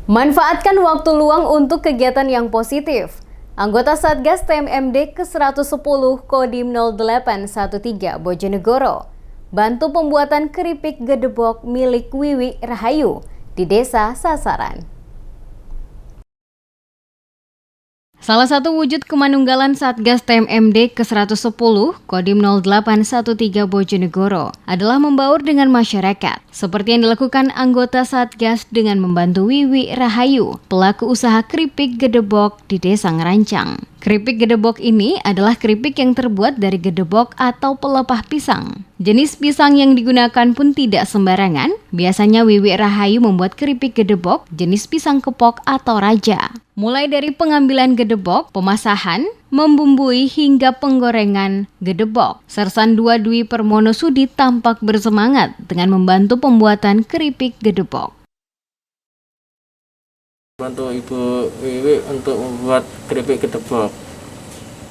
Manfaatkan waktu luang untuk kegiatan yang positif. Anggota Satgas TMMD ke-110 Kodim 0813 Bojonegoro bantu pembuatan keripik gedebok milik Wiwi Rahayu di Desa Sasaran. Salah satu wujud kemanunggalan Satgas TMMD ke-110 Kodim 0813 Bojonegoro adalah membaur dengan masyarakat, seperti yang dilakukan anggota Satgas dengan membantu Wiwi Rahayu, pelaku usaha keripik gedebok di Desa Ngerancang. Keripik gedebok ini adalah keripik yang terbuat dari gedebok atau pelepah pisang. Jenis pisang yang digunakan pun tidak sembarangan. Biasanya Wiwi Rahayu membuat keripik gedebok jenis pisang kepok atau raja. Mulai dari pengambilan gedebok, pemasahan, membumbui hingga penggorengan gedebok. Sersan 2 Dwi Permonosudi tampak bersemangat dengan membantu pembuatan keripik gedebok. Bantu Ibu Wiwi untuk membuat keripik gedebok.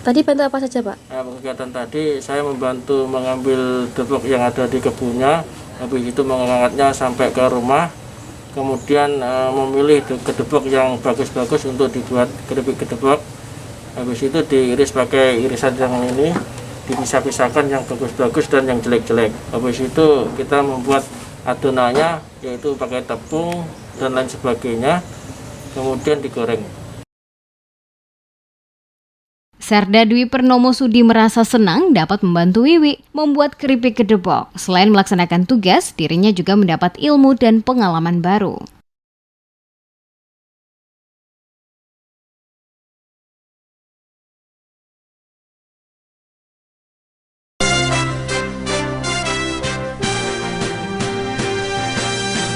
Tadi bantu apa saja, Pak? Kegiatan tadi saya membantu mengambil gedebok yang ada di kebunnya, habis itu mengangkatnya sampai ke rumah, kemudian memilih gedebok yang bagus-bagus untuk dibuat keripik gedebok. Habis itu diiris pakai irisan yang ini, dipisah-pisahkan yang bagus-bagus dan yang jelek-jelek. Habis itu kita membuat adonannya, yaitu pakai tepung dan lain sebagainya, kemudian digoreng. Serda Dwi Pernomosudi merasa senang dapat membantu Wiwi membuat keripik gedebok. Selain melaksanakan tugas, dirinya juga mendapat ilmu dan pengalaman baru.